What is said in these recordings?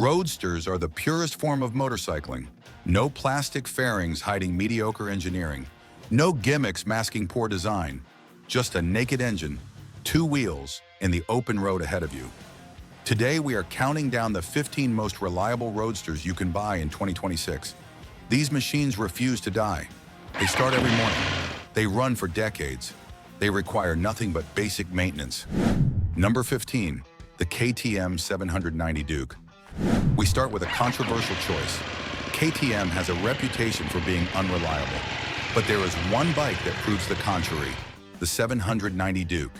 Roadsters are the purest form of motorcycling. No plastic fairings hiding mediocre engineering. No gimmicks masking poor design. Just a naked engine, two wheels, and the open road ahead of you. Today, we are counting down the 15 most reliable Roadsters you can buy in 2026. These machines refuse to die. They start every morning. They run for decades. They require nothing but basic maintenance. Number 15, the KTM 790 Duke. We start with a controversial choice. KTM has a reputation for being unreliable, but there is one bike that proves the contrary, the 790 Duke.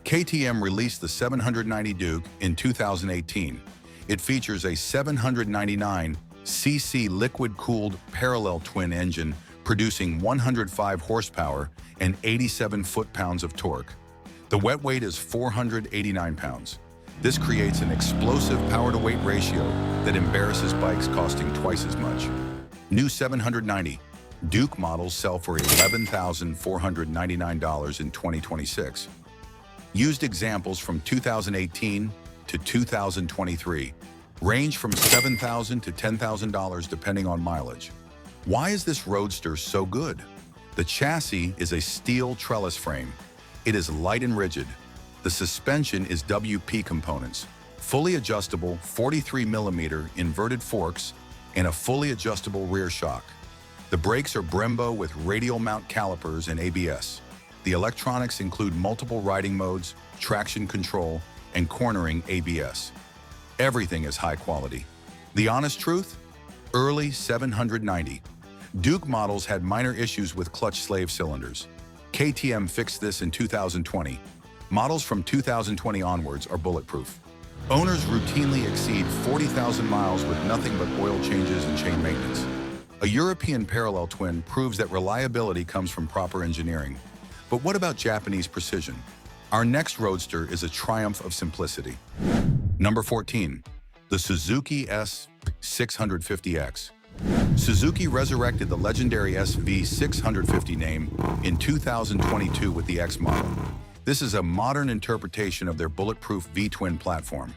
KTM released the 790 Duke in 2018. It features a 799cc liquid-cooled parallel twin engine producing 105 horsepower and 87 foot-pounds of torque. The wet weight is 489 pounds. This creates an explosive power-to-weight ratio that embarrasses bikes costing twice as much. New 790 Duke models sell for $11,499 in 2026. Used examples from 2018 to 2023 range from $7,000 to $10,000 depending on mileage. Why is this Roadster so good? The chassis is a steel trellis frame. It is light and rigid. The suspension is WP components, fully adjustable 43mm inverted forks, and a fully adjustable rear shock. The brakes are Brembo with radial mount calipers and ABS. The electronics include multiple riding modes, traction control, and cornering ABS. Everything is high quality. The honest truth? Early 790 Duke models had minor issues with clutch slave cylinders. KTM fixed this in 2020. Models from 2020 onwards are bulletproof. Owners routinely exceed 40,000 miles with nothing but oil changes and chain maintenance. A European parallel twin proves that reliability comes from proper engineering. But what about Japanese precision? Our next Roadster is a triumph of simplicity. Number 14, the Suzuki SV650X. Suzuki resurrected the legendary SV650 name in 2022 with the X model. This is a modern interpretation of their bulletproof V-twin platform.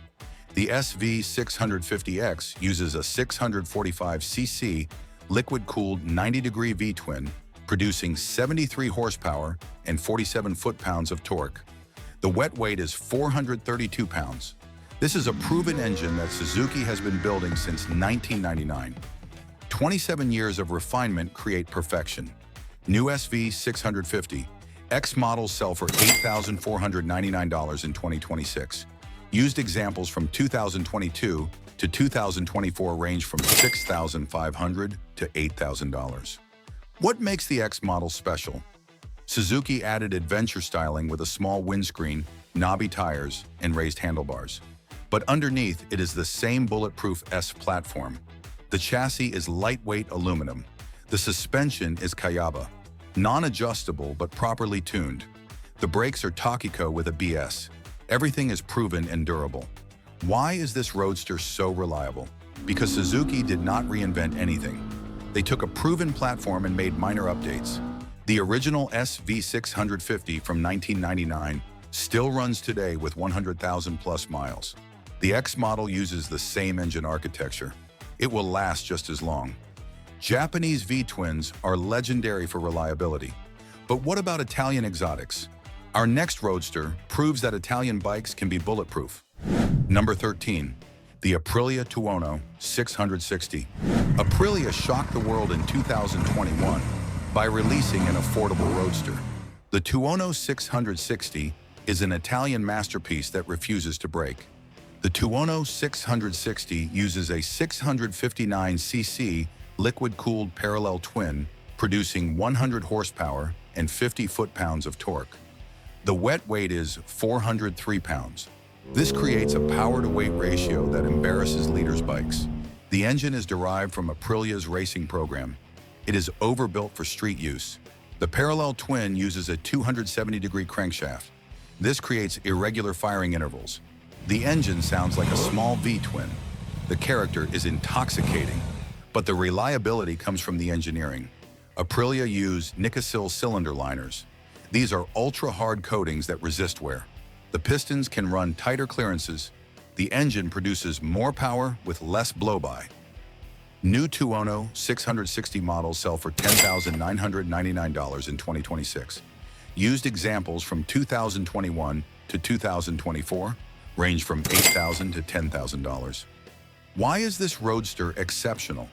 The SV650X uses a 645cc liquid-cooled 90-degree V-twin, producing 73 horsepower and 47 foot-pounds of torque. The wet weight is 432 pounds. This is a proven engine that Suzuki has been building since 1999. 27 years of refinement create perfection. New SV650 X models sell for $8,499 in 2026. Used examples from 2022 to 2024 range from $6,500 to $8,000. What makes the X model special? Suzuki added adventure styling with a small windscreen, knobby tires, and raised handlebars. But underneath, it is the same bulletproof S platform. The chassis is lightweight aluminum. The suspension is Kayaba, non-adjustable but properly tuned. The brakes are Takico with ABS. Everything is proven and durable. Why is this Roadster so reliable? Because Suzuki did not reinvent anything. They took a proven platform and made minor updates. The original SV650 from 1999 still runs today with 100,000 plus miles. The X model uses the same engine architecture. It will last just as long. Japanese V-twins are legendary for reliability. But what about Italian exotics? Our next Roadster proves that Italian bikes can be bulletproof. Number 13, the Aprilia Tuono 660. Aprilia shocked the world in 2021 by releasing an affordable Roadster. The Tuono 660 is an Italian masterpiece that refuses to break. The Tuono 660 uses a 659cc liquid-cooled parallel twin, producing 100 horsepower and 50 foot-pounds of torque. The wet weight is 403 pounds. This creates a power-to-weight ratio that embarrasses leaders' bikes. The engine is derived from Aprilia's racing program. It is overbuilt for street use. The parallel twin uses a 270-degree crankshaft. This creates irregular firing intervals. The engine sounds like a small V-twin. The character is intoxicating, but the reliability comes from the engineering. Aprilia used Nikasil cylinder liners. These are ultra-hard coatings that resist wear. The pistons can run tighter clearances. The engine produces more power with less blow-by. New Tuono 660 models sell for $10,999 in 2026. Used examples from 2021 to 2024 range from $8,000 to $10,000. Why is this Roadster exceptional?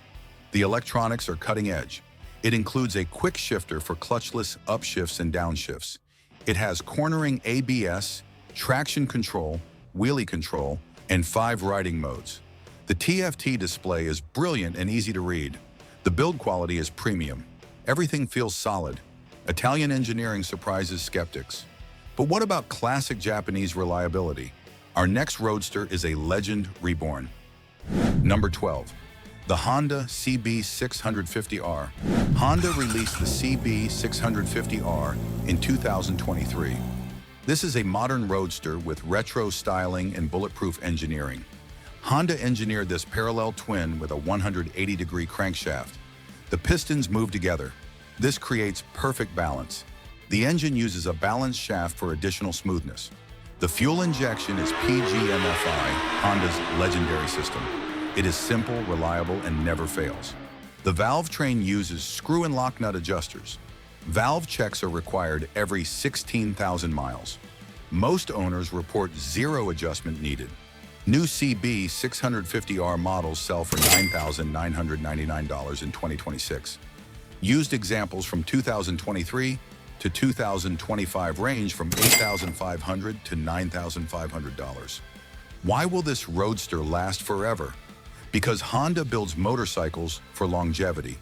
The electronics are cutting edge. It includes a quick shifter for clutchless upshifts and downshifts. It has cornering ABS, traction control, wheelie control, and 5 riding modes. The TFT display is brilliant and easy to read. The build quality is premium. Everything feels solid. Italian engineering surprises skeptics. But what about classic Japanese reliability? Our next Roadster is a legend reborn. Number 12. The Honda CB650R. Honda released the CB650R in 2023. This is a modern roadster with retro styling and bulletproof engineering. Honda engineered this parallel twin with a 180-degree crankshaft. The pistons move together. This creates perfect balance. The engine uses a balanced shaft for additional smoothness. The fuel injection is PGMFI, Honda's legendary system. It is simple, reliable, and never fails. The valve train uses screw and lock nut adjusters. Valve checks are required every 16,000 miles. Most owners report 0 adjustment needed. New CB650R models sell for $9,999 in 2026. Used examples from 2023 to 2025 range from $8,500 to $9,500. Why will this Roadster last forever? Because Honda builds motorcycles for longevity.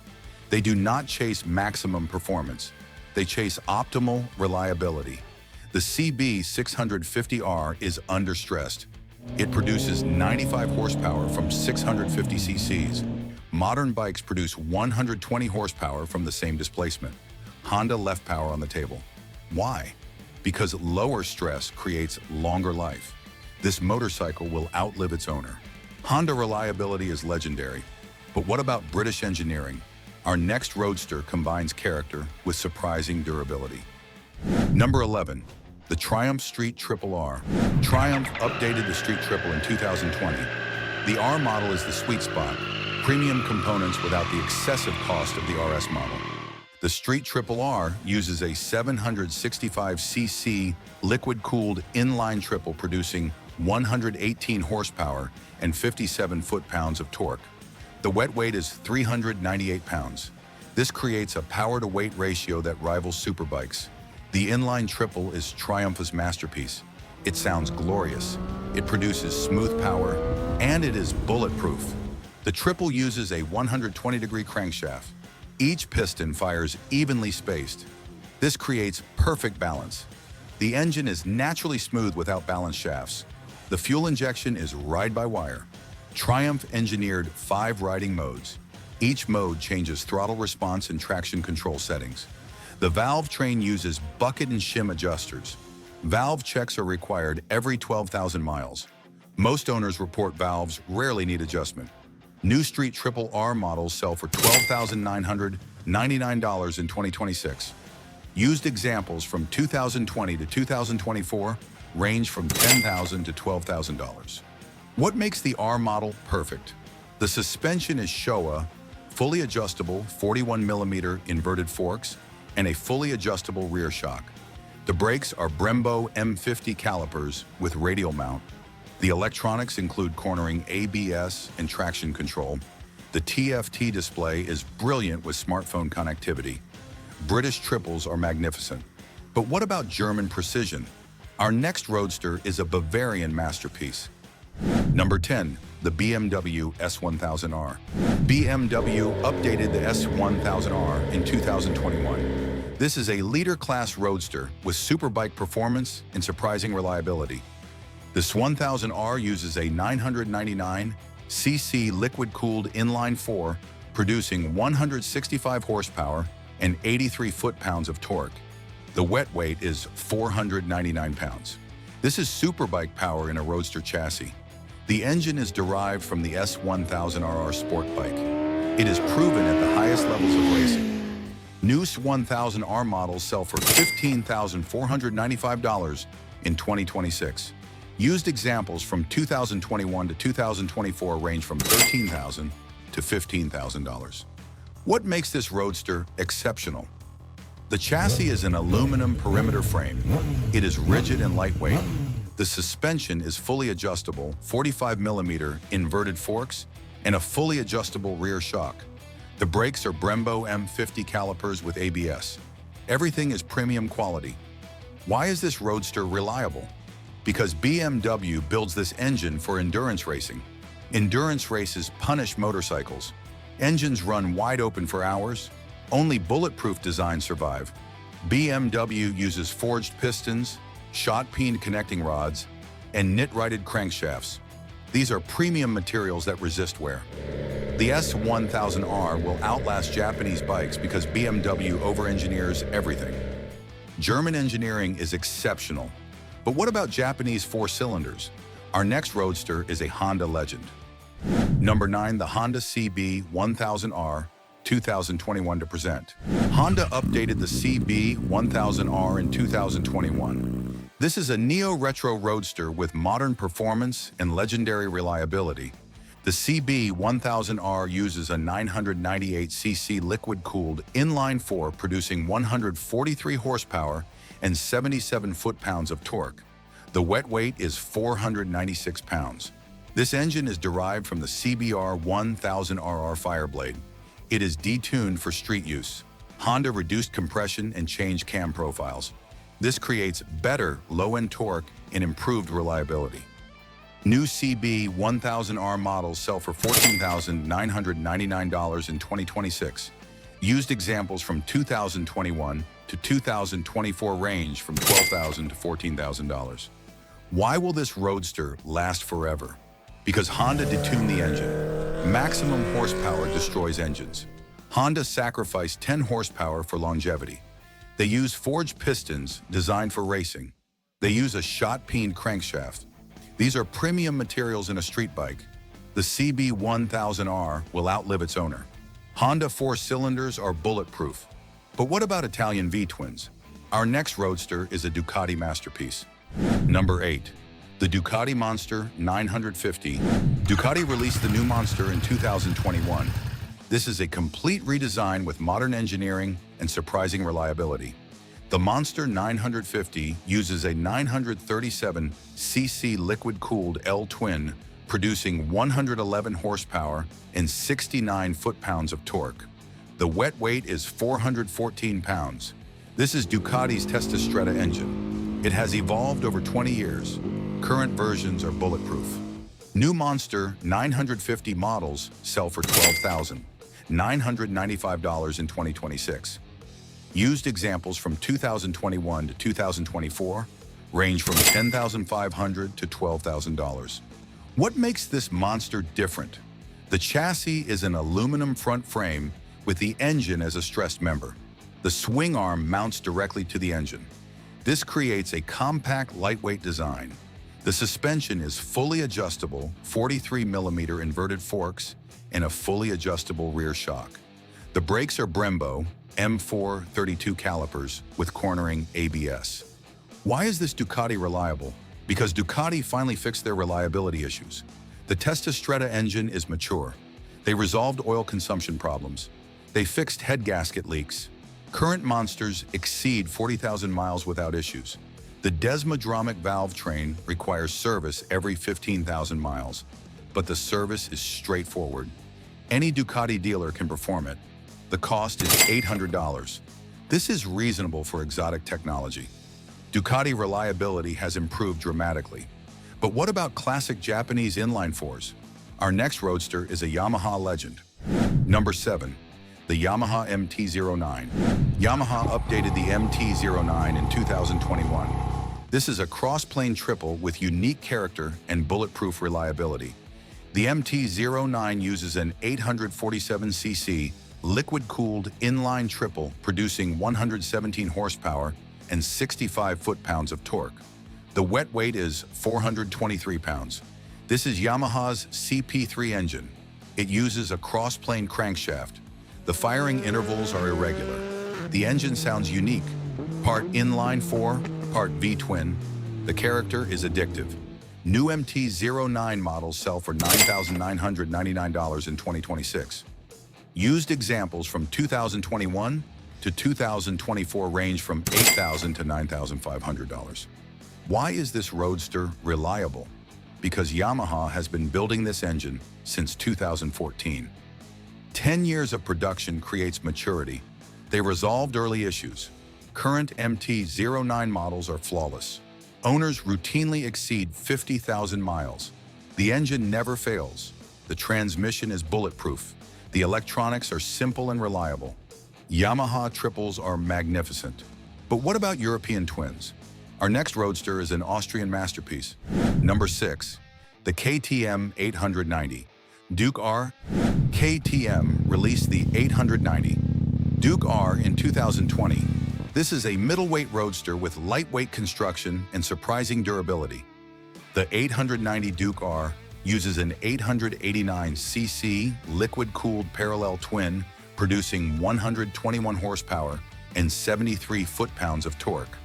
They do not chase maximum performance. They chase optimal reliability. The CB650R is understressed. It produces 95 horsepower from 650 cc's. Modern bikes produce 120 horsepower from the same displacement. Honda left power on the table. Why? Because lower stress creates longer life. This motorcycle will outlive its owner. Honda reliability is legendary. But what about British engineering? Our next Roadster combines character with surprising durability. Number 11. The Triumph Street Triple R. Triumph updated the Street Triple in 2020. The R model is the sweet spot, premium components without the excessive cost of the RS model. The Street Triple R uses a 765cc liquid-cooled inline triple producing 118 horsepower and 57 foot-pounds of torque. The wet weight is 398 pounds. This creates a power-to-weight ratio that rivals superbikes. The inline triple is Triumph's masterpiece. It sounds glorious. It produces smooth power, and it is bulletproof. The triple uses a 120-degree crankshaft. Each piston fires evenly spaced. This creates perfect balance. The engine is naturally smooth without balanced shafts. The fuel injection is ride-by-wire. Triumph engineered 5 riding modes. Each mode changes throttle response and traction control settings. The valve train uses bucket and shim adjusters. Valve checks are required every 12,000 miles. Most owners report valves rarely need adjustment. New Street Triple R models sell for $12,999 in 2026. Used examples from 2020 to 2024 range from $10,000 to $12,000. What makes the R model perfect? The suspension is Showa, fully adjustable 41mm inverted forks, and a fully adjustable rear shock. The brakes are Brembo M50 calipers with radial mount. The electronics include cornering ABS and traction control. The TFT display is brilliant with smartphone connectivity. British triples are magnificent. But what about German precision? Our next Roadster is a Bavarian masterpiece. Number 10. The BMW S1000R. BMW updated the S1000R in 2021. This is a leader-class roadster with superbike performance and surprising reliability. The S1000R uses a 999cc liquid-cooled inline-4, producing 165 horsepower and 83 foot-pounds of torque. The wet weight is 499 pounds. This is superbike power in a roadster chassis. The engine is derived from the S1000RR sport bike. It is proven at the highest levels of racing. New S1000R models sell for $15,495 in 2026. Used examples from 2021 to 2024 range from $13,000 to $15,000. What makes this Roadster exceptional? The chassis is an aluminum perimeter frame. It is rigid and lightweight. The suspension is fully adjustable, 45mm inverted forks, and a fully adjustable rear shock. The brakes are Brembo M50 calipers with ABS. Everything is premium quality. Why is this Roadster reliable? Because BMW builds this engine for endurance racing. Endurance races punish motorcycles. Engines run wide open for hours. Only bulletproof designs survive. BMW uses forged pistons, shot-peened connecting rods, and knit-righted crankshafts. These are premium materials that resist wear. The S1000R will outlast Japanese bikes because BMW over-engineers everything. German engineering is exceptional. But what about Japanese four-cylinders? Our next Roadster is a Honda legend. Number 9, the Honda CB1000R, 2021 to present. Honda updated the CB1000R in 2021. This is a neo-retro roadster with modern performance and legendary reliability. The CB1000R uses a 998cc liquid-cooled inline-4 producing 143 horsepower and 77 foot-pounds of torque. The wet weight is 496 pounds. This engine is derived from the CBR 1000RR Fireblade. It is detuned for street use. Honda reduced compression and changed cam profiles. This creates better low-end torque and improved reliability. New CB1000R models sell for $14,999 in 2026. Used examples from 2021 to 2024 range from $12,000 to $14,000. Why will this Roadster last forever? Because Honda detuned the engine. Maximum horsepower destroys engines. Honda sacrificed 10 horsepower for longevity. They use forged pistons designed for racing. They use a shot-peened crankshaft. These are premium materials in a street bike. The CB1000R will outlive its owner. Honda four-cylinders are bulletproof. But what about Italian V-twins? Our next Roadster is a Ducati masterpiece. Number 8. The Ducati Monster 950. Ducati released the new Monster in 2021. This is a complete redesign with modern engineering and surprising reliability. The Monster 950 uses a 937cc liquid-cooled L-twin, producing 111 horsepower and 69 foot-pounds of torque. The wet weight is 414 pounds. This is Ducati's Testastretta engine. It has evolved over 20 years. Current versions are bulletproof. New Monster 950 models sell for $12,995 in 2026. Used examples from 2021 to 2024 range from $10,500 to $12,000. What makes this Monster different? The chassis is an aluminum front frame with the engine as a stressed member. The swing arm mounts directly to the engine. This creates a compact, lightweight design. The suspension is fully adjustable, 43mm inverted forks, and a fully adjustable rear shock. The brakes are Brembo M4 32 calipers with cornering ABS. Why is this Ducati reliable? Because Ducati finally fixed their reliability issues. The Testastretta engine is mature. They resolved oil consumption problems. They fixed head gasket leaks. Current Monsters exceed 40,000 miles without issues. The desmodromic valve train requires service every 15,000 miles, but the service is straightforward. Any Ducati dealer can perform it. The cost is $800. This is reasonable for exotic technology. Ducati reliability has improved dramatically. But what about classic Japanese inline fours? Our next Roadster is a Yamaha legend. Number 7. The Yamaha MT-09. Yamaha updated the MT-09 in 2021. This is a cross-plane triple with unique character and bulletproof reliability. The MT-09 uses an 847cc liquid-cooled inline triple producing 117 horsepower and 65 foot-pounds of torque. The wet weight is 423 pounds. This is Yamaha's CP3 engine. It uses a cross-plane crankshaft. The firing intervals are irregular. The engine sounds unique. Part inline-4, part V-twin. The character is addictive. New MT-09 models sell for $9,999 in 2026. Used examples from 2021 to 2024 range from $8,000 to $9,500. Why is this Roadster reliable? Because Yamaha has been building this engine since 2014. 10 years of production creates maturity. They resolved early issues. Current MT-09 models are flawless. Owners routinely exceed 50,000 miles. The engine never fails. The transmission is bulletproof. The electronics are simple and reliable. Yamaha triples are magnificent. But what about European twins? Our next Roadster is an Austrian masterpiece. Number 6, the KTM 890. Duke R. KTM released the 890 Duke R in 2020. This is a middleweight roadster with lightweight construction and surprising durability. The 890 Duke R uses an 889cc liquid-cooled parallel twin, producing 121 horsepower and 73 foot-pounds of torque.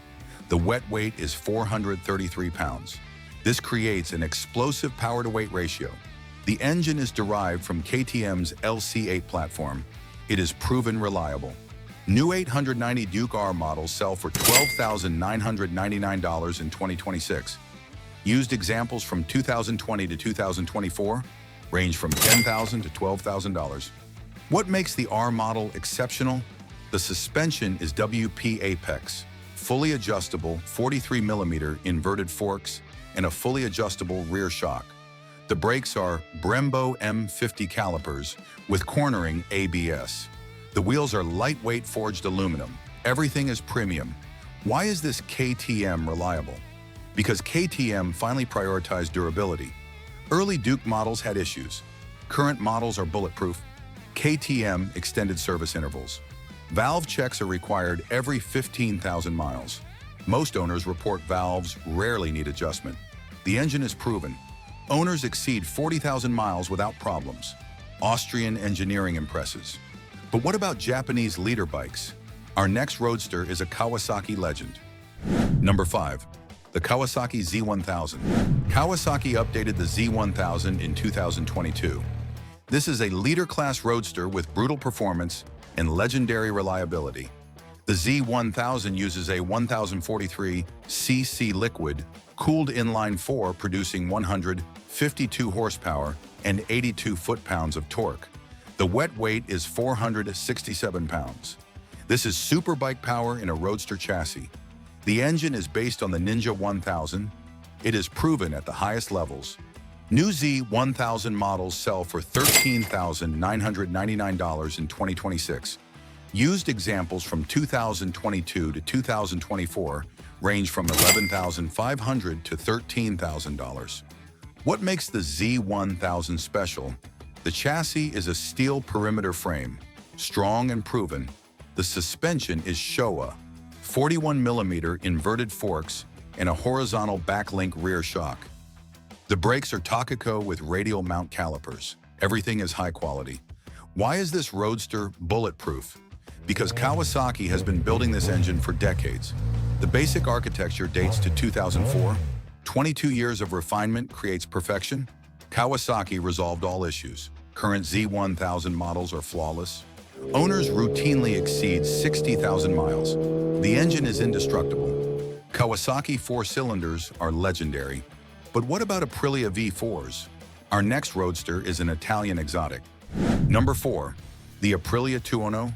The wet weight is 433 pounds. This creates an explosive power-to-weight ratio. The engine is derived from KTM's LC8 platform. It is proven reliable. New 890 Duke R models sell for $12,999 in 2026. Used examples from 2020 to 2024 range from $10,000 to $12,000. What makes the R model exceptional? The suspension is WP Apex, fully adjustable 43mm inverted forks, and a fully adjustable rear shock. The brakes are Brembo M50 calipers with cornering ABS. The wheels are lightweight forged aluminum. Everything is premium. Why is this KTM reliable? Because KTM finally prioritized durability. Early Duke models had issues. Current models are bulletproof. KTM extended service intervals. Valve checks are required every 15,000 miles. Most owners report valves rarely need adjustment. The engine is proven. Owners exceed 40,000 miles without problems. Austrian engineering impresses. But what about Japanese leader bikes? Our next Roadster is a Kawasaki legend. Number 5, the Kawasaki Z1000. Kawasaki updated the Z1000 in 2022. This is a leader-class roadster with brutal performance and legendary reliability. The Z1000 uses a 1043cc liquid-cooled inline-4 producing 152 horsepower and 82 foot-pounds of torque. The wet weight is 467 pounds. This is superbike power in a roadster chassis. The engine is based on the Ninja 1000. It is proven at the highest levels. New Z1000 models sell for $13,999 in 2026. Used examples from 2022 to 2024 range from $11,500 to $13,000. What makes the Z1000 special? The chassis is a steel perimeter frame, strong and proven. The suspension is Showa, 41mm inverted forks, and a horizontal backlink rear shock. The brakes are Takako with radial mount calipers. Everything is high quality. Why is this roadster bulletproof? Because Kawasaki has been building this engine for decades. The basic architecture dates to 2004. 22 years of refinement creates perfection. Kawasaki resolved all issues. Current Z1000 models are flawless. Owners routinely exceed 60,000 miles. The engine is indestructible. Kawasaki 4 cylinders are legendary. But what about Aprilia V4s? Our next roadster is an Italian exotic. Number 4, the Aprilia Tuono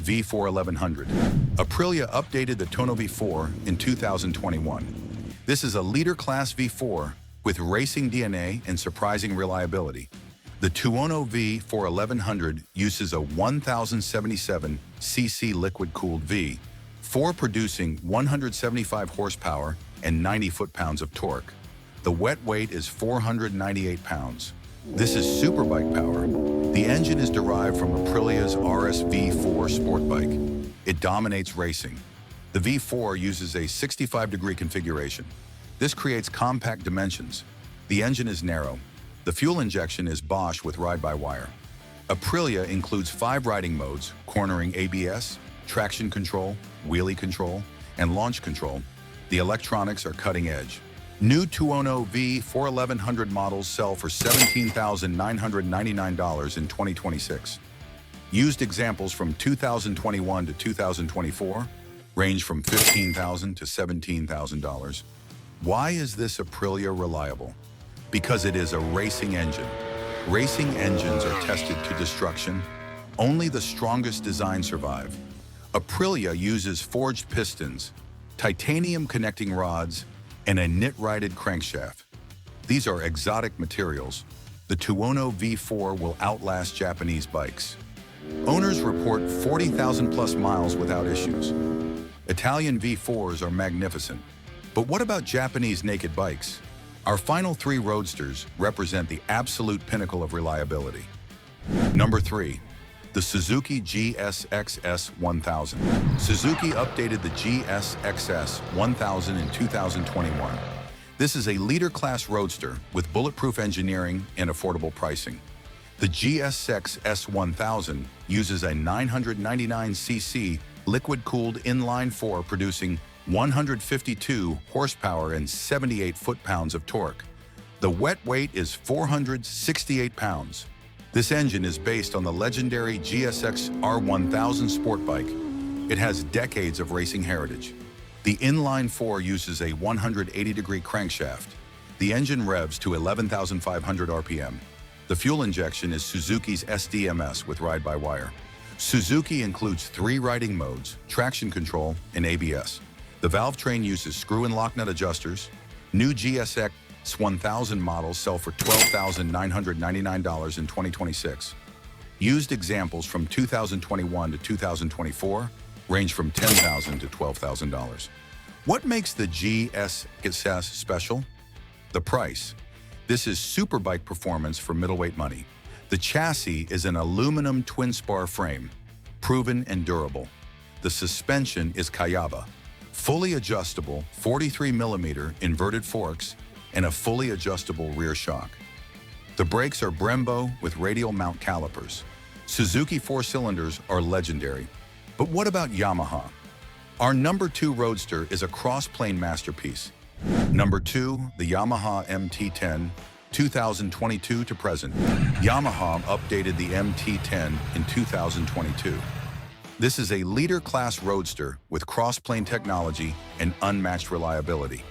V4 1100. Aprilia updated the Tuono V4 in 2021. This is a leader-class V4 with racing DNA and surprising reliability. The Tuono V4 1100 uses a 1077cc liquid-cooled V4 producing 175 horsepower and 90 foot-pounds of torque. The wet weight is 498 pounds. This is superbike power. The engine is derived from Aprilia's RS-V4 sport bike. It dominates racing. The V4 uses a 65-degree configuration. This creates compact dimensions. The engine is narrow. The fuel injection is Bosch with ride-by-wire. Aprilia includes 5 riding modes: cornering ABS, traction control, wheelie control, and launch control. The electronics are cutting edge. New Tuono V4 1100 models sell for $17,999 in 2026. Used examples from 2021 to 2024 range from $15,000 to $17,000. Why is this Aprilia reliable? Because it is a racing engine. Racing engines are tested to destruction. Only the strongest designs survive. Aprilia uses forged pistons, titanium connecting rods, and a knit-righted crankshaft. These are exotic materials. The Tuono V4 will outlast Japanese bikes. Owners report 40,000 plus miles without issues. Italian V4s are magnificent. But what about Japanese naked bikes? Our final three Roadsters represent the absolute pinnacle of reliability. Number 3. The Suzuki GSX-S1000. Suzuki updated the GSX-S1000 in 2021. This is a leader-class roadster with bulletproof engineering and affordable pricing. The GSX-S1000 uses a 999cc liquid-cooled inline-4 producing 152 horsepower and 78 foot-pounds of torque. The wet weight is 468 pounds. This engine is based on the legendary GSX-R1000 sport bike. It has decades of racing heritage. The inline-4 uses a 180-degree crankshaft. The engine revs to 11,500 RPM. The fuel injection is Suzuki's SDMS with ride-by-wire. Suzuki includes 3 riding modes, traction control, and ABS. The valve train uses screw and lock nut adjusters. New GSX-1000 models sell for $12,999 in 2026. Used examples from 2021 to 2024 range from $10,000 to $12,000. What makes the GSX-S special? The price. This is superbike performance for middleweight money. The chassis is an aluminum twin-spar frame, proven and durable. The suspension is Kayaba, fully adjustable 43mm inverted forks, and a fully adjustable rear shock. The brakes are Brembo with radial mount calipers. Suzuki 4-cylinders are legendary. But what about Yamaha? Our number 2 Roadster is a cross-plane masterpiece. Number 2, the Yamaha MT-10, 2022 to present. Yamaha updated the MT-10 in 2022. This is a leader-class roadster with cross-plane technology and unmatched reliability.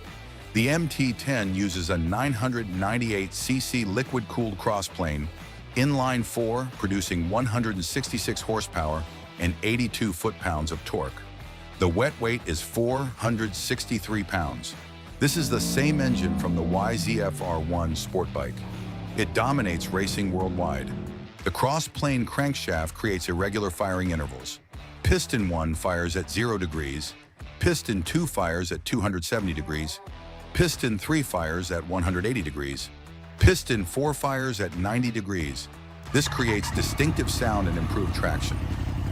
The MT-10 uses a 998cc liquid-cooled cross-plane, inline-4 producing 166 horsepower and 82 foot-pounds of torque. The wet weight is 463 pounds. This is the same engine from the YZF-R1 sport bike. It dominates racing worldwide. The cross-plane crankshaft creates irregular firing intervals. Piston 1 fires at 0 degrees, Piston 2 fires at 270 degrees, Piston 3 fires at 180 degrees, Piston 4 fires at 90 degrees. This creates distinctive sound and improved traction.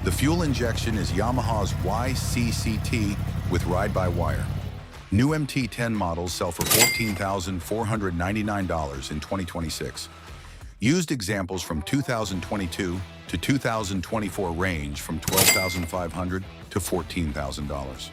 The fuel injection is Yamaha's YCCT with ride-by-wire. New MT-10 models sell for $14,499 in 2026. Used examples from 2022 to 2024 range from $12,500 to $14,000.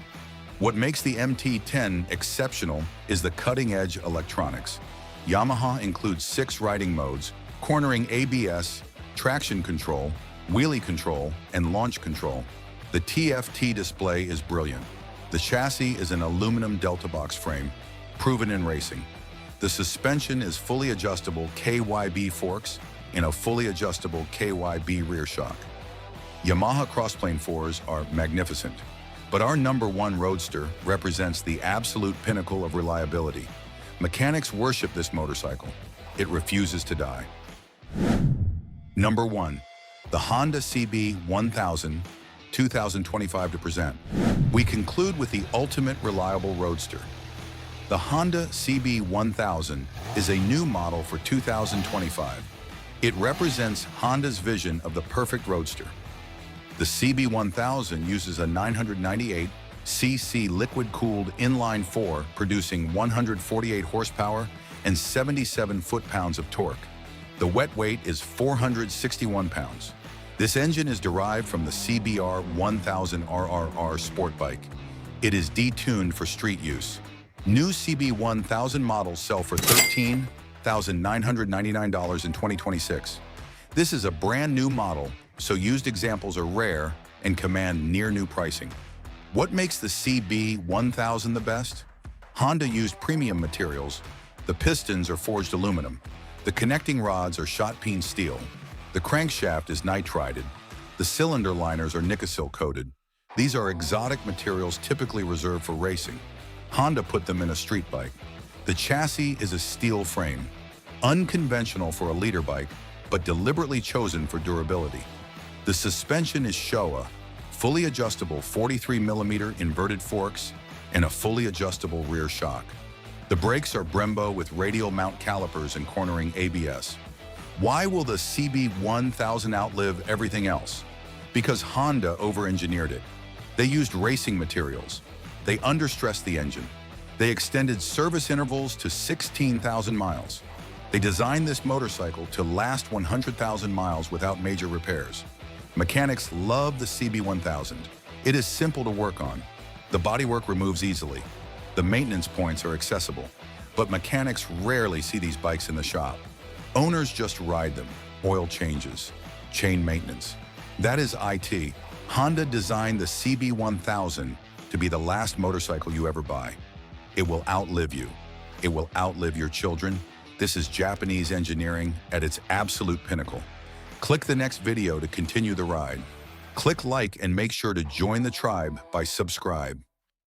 What makes the MT-10 exceptional is the cutting-edge electronics. Yamaha includes 6 riding modes, cornering ABS, traction control, wheelie control, and launch control. The TFT display is brilliant. The chassis is an aluminum delta box frame, proven in racing. The suspension is fully adjustable KYB forks and a fully adjustable KYB rear shock. Yamaha crossplane 4s are magnificent, but our number 1 Roadster represents the absolute pinnacle of reliability. Mechanics worship this motorcycle. It refuses to die. Number 1. The Honda CB1000, 2025 to present. We conclude with the ultimate reliable roadster. The Honda CB1000 is a new model for 2025. It represents Honda's vision of the perfect roadster. The CB1000 uses a 998cc liquid-cooled inline-4 producing 148 horsepower and 77 foot-pounds of torque. The wet weight is 461 pounds. This engine is derived from the CBR 1000 RRR sport bike. It is detuned for street use. New CB1000 models sell for $13,999 in 2026. This is a brand new model, so used examples are rare and command near new pricing. What makes the CB1000 the best? Honda used premium materials. The pistons are forged aluminum. The connecting rods are shot peen steel. The crankshaft is nitrided. The cylinder liners are Nikasil coated. These are exotic materials typically reserved for racing. Honda put them in a street bike. The chassis is a steel frame, unconventional for a leader bike, but deliberately chosen for durability. The suspension is Showa, fully adjustable 43mm inverted forks, and a fully adjustable rear shock. The brakes are Brembo with radial mount calipers and cornering ABS. Why will the CB1000 outlive everything else? Because Honda over-engineered it. They used racing materials. They understressed the engine. They extended service intervals to 16,000 miles. They designed this motorcycle to last 100,000 miles without major repairs. Mechanics love the CB1000. It is simple to work on. The bodywork removes easily. The maintenance points are accessible, but mechanics rarely see these bikes in the shop. Owners just ride them. Oil changes, chain maintenance. That is IT. Honda designed the CB1000 to be the last motorcycle you ever buy. It will outlive you. It will outlive your children. This is Japanese engineering at its absolute pinnacle. Click the next video to continue the ride. Click like and make sure to join the tribe by subscribe.